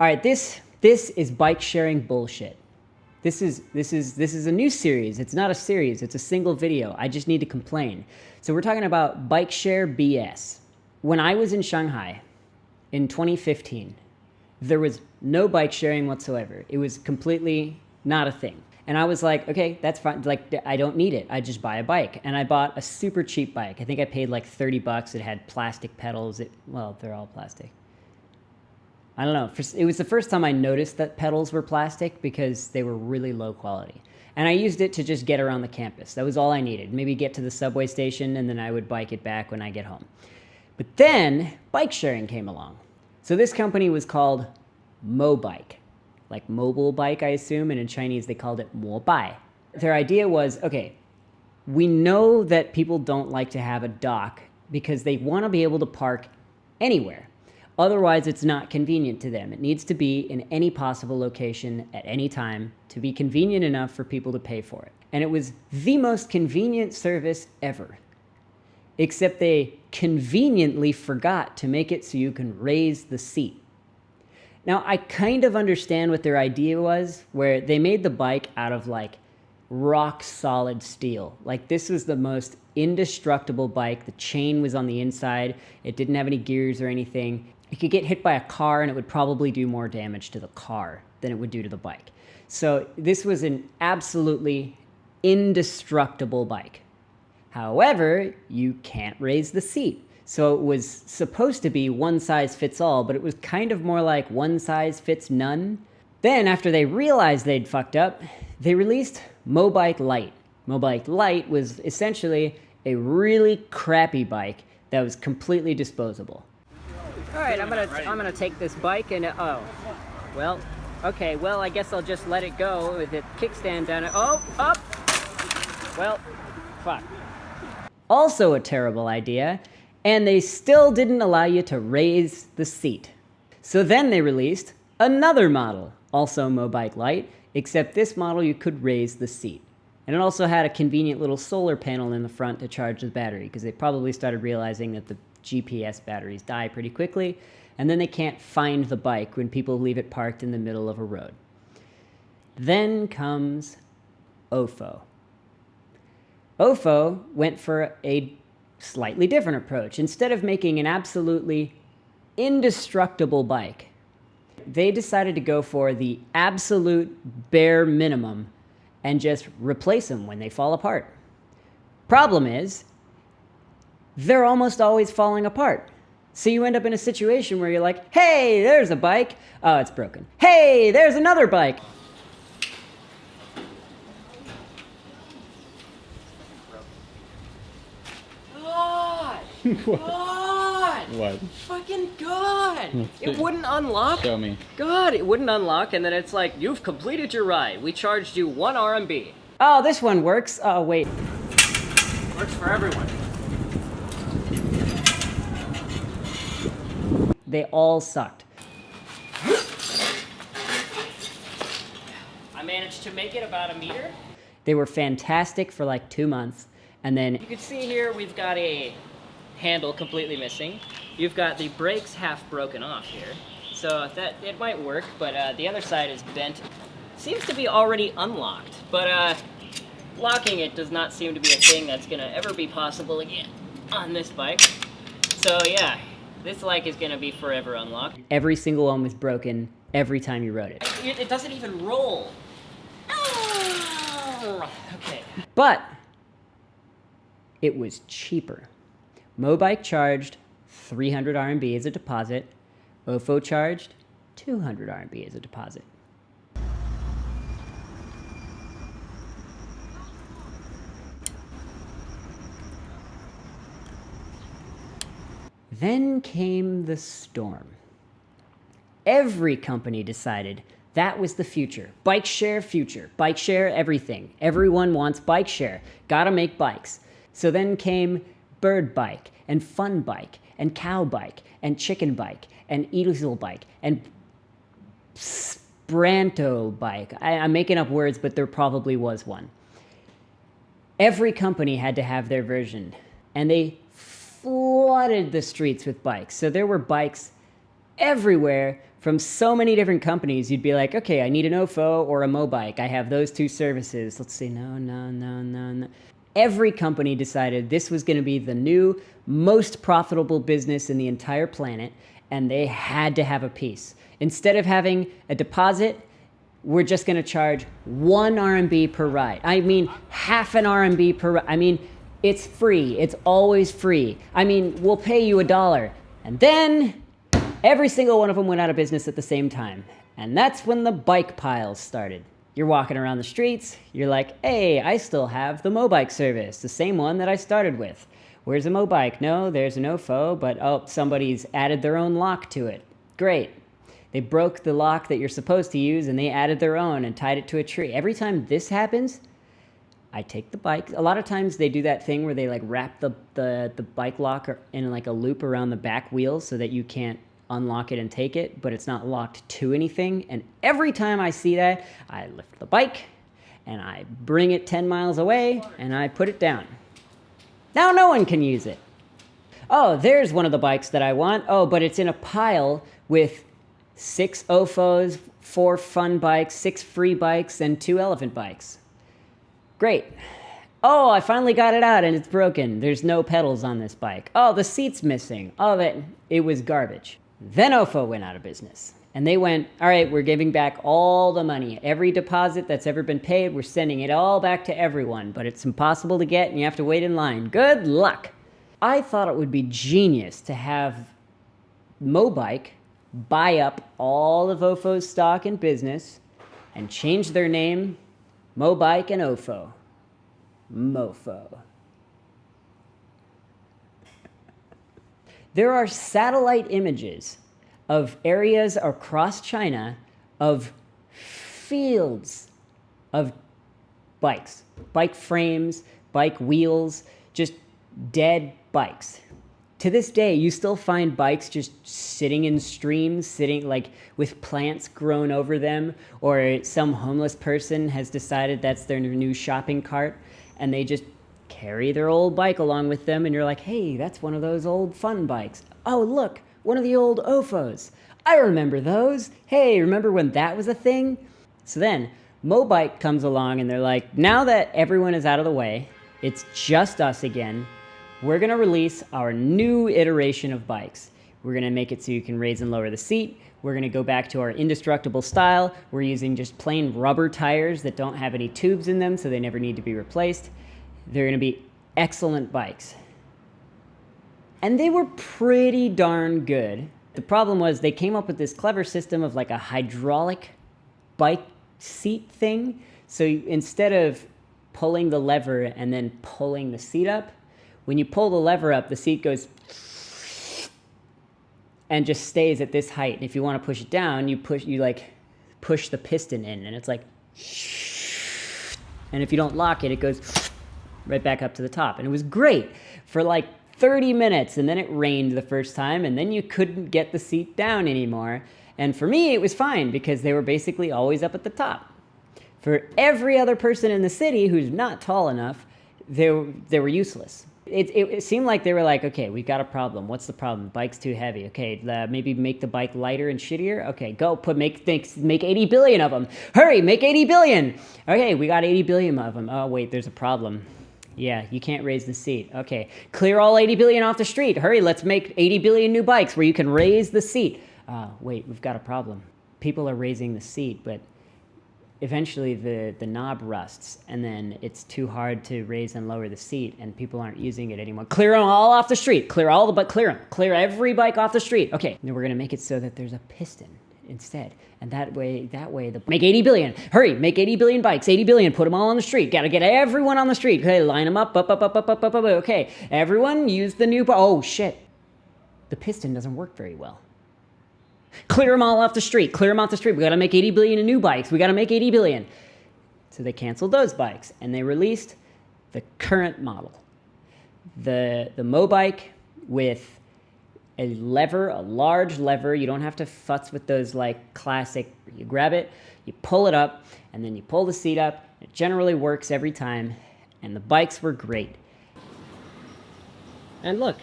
All right, this is bike sharing bullshit. This is a new series. It's not a series. It's a single video. I just need to complain. So we're talking about bike share BS. When I was in Shanghai in 2015, there was no bike sharing whatsoever. It was completely not a thing. And I was like, okay, that's fine. Like, I don't need it. I just buy a bike. And I bought a super cheap bike. I think I paid like $30. It had plastic pedals. Well, they're all plastic. I don't know. It was the first time I noticed that pedals were plastic because they were really low quality. And I used it to just get around the campus. That was all I needed. Maybe get to the subway station, and then I would bike it back when I get home. But then bike sharing came along. So this company was called Mobike, like mobile bike, I assume. And in Chinese, they called it Mobai. Their idea was, okay, we know that people don't like to have a dock because they want to be able to park anywhere. Otherwise, it's not convenient to them. It needs to be in any possible location at any time to be convenient enough for people to pay for it. And it was the most convenient service ever. Except they conveniently forgot to make it so you can raise the seat. Now, I kind of understand what their idea was, where they made the bike out of like rock solid steel. Like, this was the most indestructible bike. The chain was on the inside. It didn't have any gears or anything. It could get hit by a car and it would probably do more damage to the car than it would do to the bike. So this was an absolutely indestructible bike. However, you can't raise the seat. So it was supposed to be one size fits all, but it was kind of more like one size fits none. Then, after they realized they'd fucked up, they released Mobike Lite. Mobike Lite was essentially a really crappy bike that was completely disposable. All right, I'm gonna take this bike and I guess I'll just let it go with the kickstand down it. Oh, up. Well, fuck. Also a terrible idea, and they still didn't allow you to raise the seat. So then they released another model, also Mobike Lite, except this model you could raise the seat. And it also had a convenient little solar panel in the front to charge the battery, because they probably started realizing that the GPS batteries die pretty quickly, and then they can't find the bike when people leave it parked in the middle of a road. Then comes OFO. OFO went for a slightly different approach. Instead of making an absolutely indestructible bike, they decided to go for the absolute bare minimum and just replace them when they fall apart. Problem is, they're almost always falling apart. So you end up in a situation where you're like, hey, there's a bike. Oh, it's broken. Hey, there's another bike. God! God! What? Fucking God! It wouldn't unlock. Show me. God, it wouldn't unlock, and then it's like, you've completed your ride. We charged you 1 RMB. Oh, this one works. Oh, wait. Works for everyone. They all sucked. I managed to make it about a meter. They were fantastic for like 2 months. And then you can see here we've got a handle completely missing. You've got the brakes half broken off here. So that it might work, but the other side is bent. Seems to be already unlocked, but locking it does not seem to be a thing that's gonna ever be possible again on this bike. So yeah. This like is gonna be forever unlocked. Every single one was broken every time you rode it. It doesn't even roll. Okay. But it was cheaper. Mobike charged 300 RMB as a deposit. OFO charged 200 RMB as a deposit. Then came the storm. Every company decided that was the future. Bike share future. Bike share everything. Everyone wants bike share. Gotta make bikes. So then came bird bike, and fun bike, and cow bike, and chicken bike, and easel bike, and Spranto bike. I'm making up words, but there probably was one. Every company had to have their version, and they flooded the streets with bikes. So there were bikes everywhere from so many different companies. You'd be like, okay, I need an OFO or a Mobike. I have those two services. Let's see, no. Every company decided this was going to be the new, most profitable business in the entire planet, and they had to have a piece. Instead of having a deposit, we're just going to charge 1 RMB per ride. I mean, half an RMB per ride. I mean, it's free. It's always free. I mean, we'll pay you $1. And then every single one of them went out of business at the same time. And that's when the bike piles started. You're walking around the streets. You're like, hey, I still have the Mobike service, the same one that I started with. Where's a Mobike? No, there's an OFO, but oh, somebody's added their own lock to it. Great. They broke the lock that you're supposed to use, and they added their own and tied it to a tree. Every time this happens, I take the bike. A lot of times they do that thing where they like wrap the bike lock in like a loop around the back wheels so that you can't unlock it and take it, but it's not locked to anything. And every time I see that, I lift the bike and I bring it 10 miles away and I put it down. Now no one can use it. Oh, there's one of the bikes that I want. Oh, but it's in a pile with 6 OFOs, 4 fun bikes, 6 free bikes, and 2 elephant bikes. Great. Oh, I finally got it out and it's broken. There's no pedals on this bike. Oh, the seat's missing. Oh, it was garbage. Then OFO went out of business. And they went, all right, we're giving back all the money. Every deposit that's ever been paid, we're sending it all back to everyone. But it's impossible to get and you have to wait in line. Good luck. I thought it would be genius to have Mobike buy up all of OFO's stock and business and change their name, Mobike and OFO. Mofo. There are satellite images of areas across China of fields of bikes, bike frames, bike wheels, just dead bikes. To this day, you still find bikes just sitting in streams, sitting like with plants grown over them, or some homeless person has decided that's their new shopping cart, and they just carry their old bike along with them, and you're like, hey, that's one of those old fun bikes. Oh, look, one of the old OFOs. I remember those. Hey, remember when that was a thing? So then, Mobike comes along, and they're like, now that everyone is out of the way, it's just us again, we're going to release our new iteration of bikes. We're going to make it so you can raise and lower the seat. We're going to go back to our indestructible style. We're using just plain rubber tires that don't have any tubes in them, so they never need to be replaced. They're going to be excellent bikes. And they were pretty darn good. The problem was they came up with this clever system of like a hydraulic bike seat thing. So instead of pulling the lever and then pulling the seat up, when you pull the lever up, the seat goes and just stays at this height. And if you want to push it down, you push the piston in, and it's like, and if you don't lock it, it goes right back up to the top. And it was great for like 30 minutes, and then it rained the first time, and then you couldn't get the seat down anymore. And for me, it was fine because they were basically always up at the top. For every other person in the city who's not tall enough, they were useless. It seemed like they were like, okay, we've got a problem. What's the problem? Bike's too heavy. Okay, maybe make the bike lighter and shittier. Okay, go make 80 billion of them. Hurry, make 80 billion. Okay, we got 80 billion of them. Oh wait, there's a problem. Yeah, you can't raise the seat. Okay, clear all 80 billion off the street. Hurry, let's make 80 billion new bikes where you can raise the seat. Wait, we've got a problem. People are raising the seat, but eventually the knob rusts, and then it's too hard to raise and lower the seat, and people aren't using it anymore. Clear them all off the street. Clear Clear every bike off the street. Okay, now we're gonna make it so that there's a piston instead, and that way make 80 billion. Hurry, make 80 billion bikes. 80 billion. Put them all on the street. Gotta get everyone on the street. Okay, line them up. Okay, everyone use the new. Oh shit, the piston doesn't work very well. Clear them all off the street. Clear them off the street. We got to make 80 billion in new bikes. We got to make 80 billion. So they canceled those bikes, and they released the current model. The Mobike with a lever, a large lever. You don't have to futz with those like classic. You grab it, you pull it up, and then you pull the seat up. It generally works every time, and the bikes were great. And look,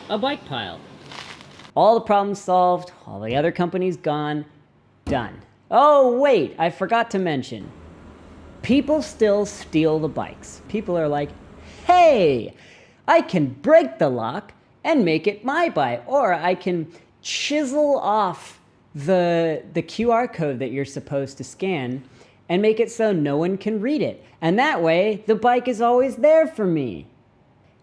a bike pile. All the problems solved, all the other companies gone, done. Oh, wait, I forgot to mention. People still steal the bikes. People are like, hey, I can break the lock and make it my bike. Or I can chisel off the QR code that you're supposed to scan and make it so no one can read it. And that way, the bike is always there for me.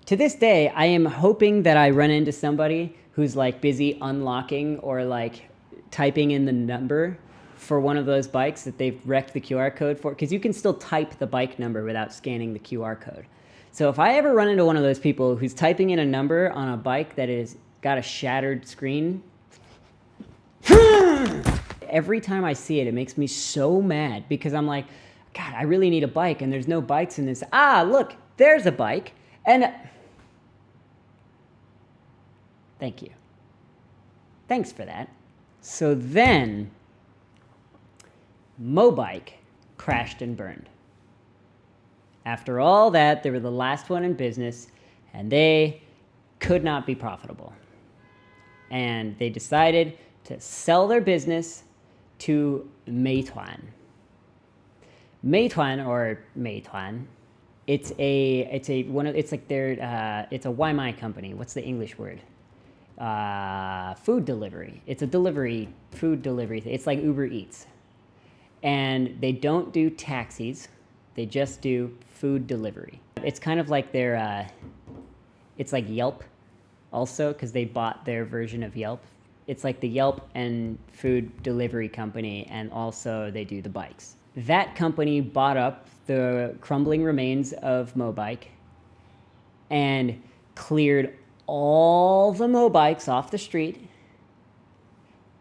To this day, I am hoping that I run into somebody who's like busy unlocking or like typing in the number for one of those bikes that they've wrecked the QR code for, because you can still type the bike number without scanning the QR code. So if I ever run into one of those people who's typing in a number on a bike that is got a shattered screen, every time I see it, it makes me so mad, because I'm like, God, I really need a bike, and there's no bikes in this. Look, there's a bike, and thank you. Thanks for that. So then, Mobike crashed and burned. After all that, they were the last one in business, and they could not be profitable. And they decided to sell their business to Meituan. Meituan, it's a Waimai company. What's the English word? Food delivery. It's a food delivery. It's like Uber Eats. And they don't do taxis. They just do food delivery. It's kind of like it's like Yelp also, because they bought their version of Yelp. It's like the Yelp and food delivery company, and also they do the bikes. That company bought up the crumbling remains of Mobike and cleared all the Mobikes off the street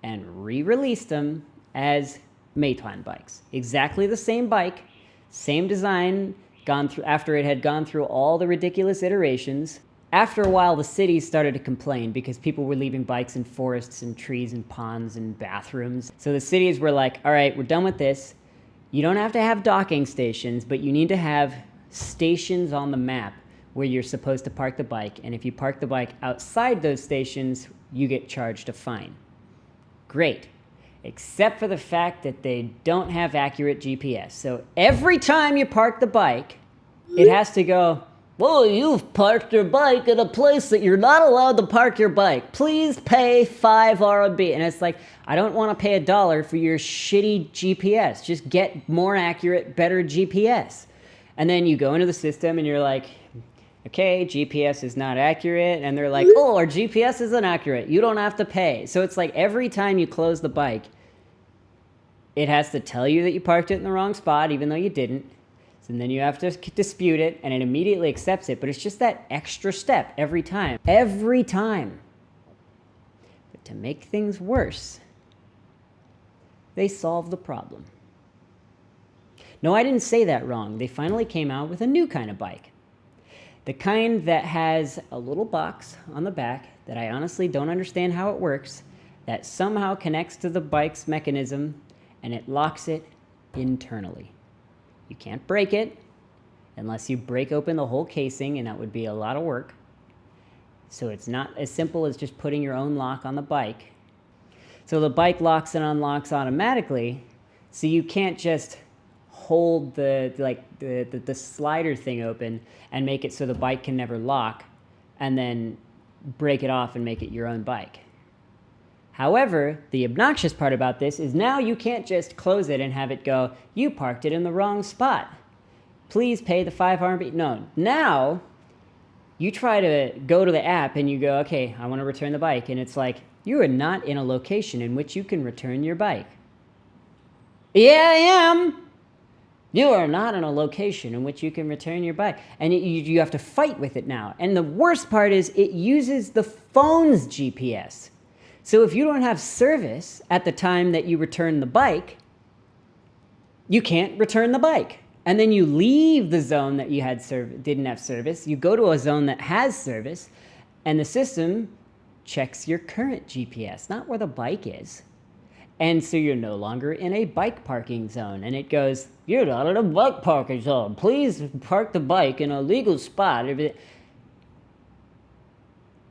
and re-released them as Meituan bikes. Exactly the same bike, same design, after it had gone through all the ridiculous iterations. After a while, the cities started to complain because people were leaving bikes in forests and trees and ponds and bathrooms. So the cities were like, all right, we're done with this. You don't have to have docking stations, but you need to have stations on the map where you're supposed to park the bike. And if you park the bike outside those stations, you get charged a fine. Great. Except for the fact that they don't have accurate GPS. So every time you park the bike, it has to go, well, you've parked your bike at a place that you're not allowed to park your bike. Please pay 5 RMB. And it's like, I don't want to pay $1 for your shitty GPS. Just get more accurate, better GPS. And then you go into the system and you're like, okay, GPS is not accurate. And they're like, oh, our GPS isn't accurate. You don't have to pay. So it's like every time you close the bike, it has to tell you that you parked it in the wrong spot, even though you didn't. And then you have to dispute it, and it immediately accepts it. But it's just that extra step every time. Every time. But to make things worse, they solved the problem. No, I didn't say that wrong. They finally came out with a new kind of bike. The kind that has a little box on the back that I honestly don't understand how it works, that somehow connects to the bike's mechanism, and it locks it internally. You can't break it unless you break open the whole casing, and that would be a lot of work. So it's not as simple as just putting your own lock on the bike. So the bike locks and unlocks automatically, so you can't just hold the slider thing open and make it so the bike can never lock, and then break it off and make it your own bike. However, the obnoxious part about this is now you can't just close it and have it go, you parked it in the wrong spot. Please pay the 5 RMB. No, now you try to go to the app and you go, okay, I want to return the bike. And it's like, you are not in a location in which you can return your bike. Yeah, I am. You are not in a location in which you can return your bike. And you have to fight with it now. And the worst part is it uses the phone's GPS. So if you don't have service at the time that you return the bike, you can't return the bike. And then you leave the zone that you didn't have service. You go to a zone that has service, and the system checks your current GPS, not where the bike is. And so you're no longer in a bike parking zone. And it goes, you're not in a bike parking zone. Please park the bike in a legal spot.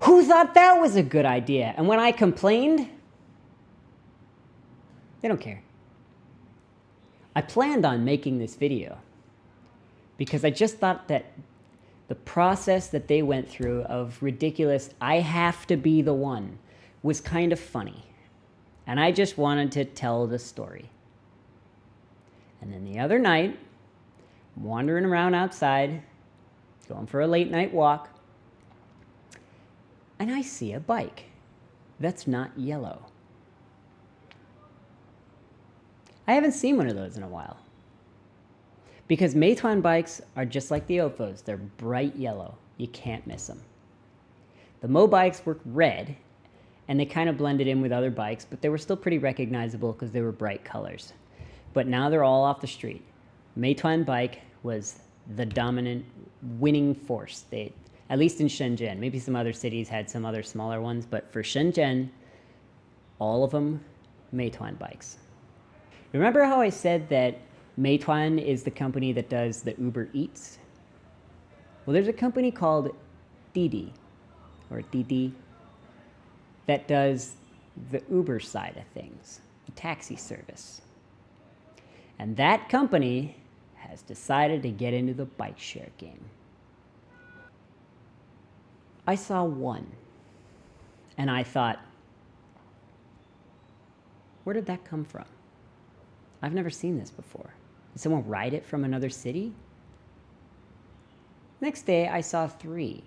Who thought that was a good idea? And when I complained, they don't care. I planned on making this video because I just thought that the process that they went through of ridiculous, I have to be the one, was kind of funny. And I just wanted to tell the story. And then the other night, I'm wandering around outside, going for a late night walk, and I see a bike that's not yellow. I haven't seen one of those in a while. Because Meituan bikes are just like the Ofos. They're bright yellow. You can't miss them. The Mo bikes were red, and they kind of blended in with other bikes, but they were still pretty recognizable because they were bright colors. But now they're all off the street. Meituan bike was the dominant winning force. At least in Shenzhen. Maybe some other cities had some other smaller ones, but for Shenzhen, all of them Meituan bikes. Remember how I said that Meituan is the company that does the Uber Eats? Well, there's a company called Didi, or Didi, that does the Uber side of things, the taxi service. And that company has decided to get into the bike share game. I saw one, and I thought, where did that come from? I've never seen this before. Did someone ride it from another city? Next day, I saw 3.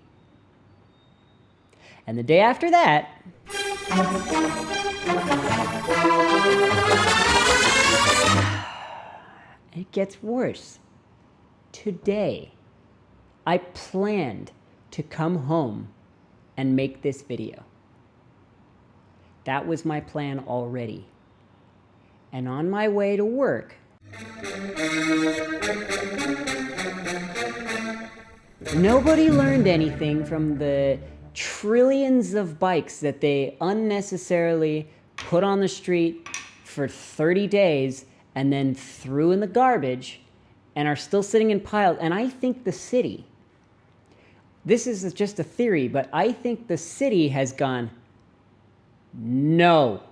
And the day after that, it gets worse. Today, I planned to come home and make this video. That was my plan already. And on my way to work, nobody learned anything from the trillions of bikes that they unnecessarily put on the street for 30 days and then threw in the garbage and are still sitting in piles. And I think the city, this is just a theory, but I think the city has gone, no.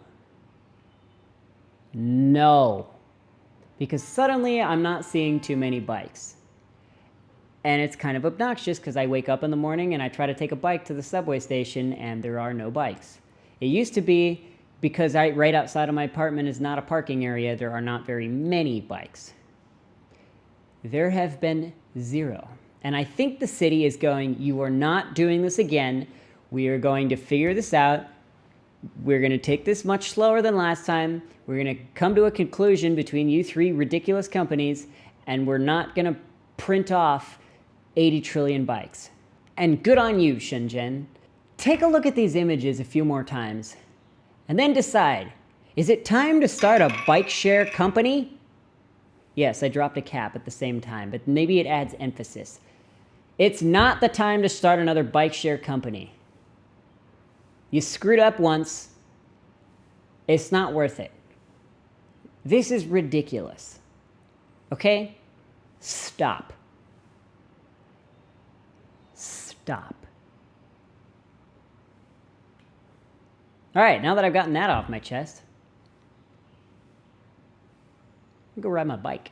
Because suddenly I'm not seeing too many bikes. And it's kind of obnoxious because I wake up in the morning and I try to take a bike to the subway station and there are no bikes. It used to be, because right outside of my apartment is not a parking area, there are not very many bikes. There have been 0. And I think the city is going, you are not doing this again. We are going to figure this out. We're going to take this much slower than last time. We're going to come to a conclusion between you 3 ridiculous companies, and we're not going to print off 80 trillion bikes. And good on you, Shenzhen. Take a look at these images a few more times, and then decide, is it time to start a bike share company? Yes, I dropped a cap at the same time, but maybe it adds emphasis. It's not the time to start another bike share company. You screwed up once. It's not worth it. This is ridiculous. Okay? Stop. Stop. All right, now that I've gotten that off my chest, I'll go ride my bike.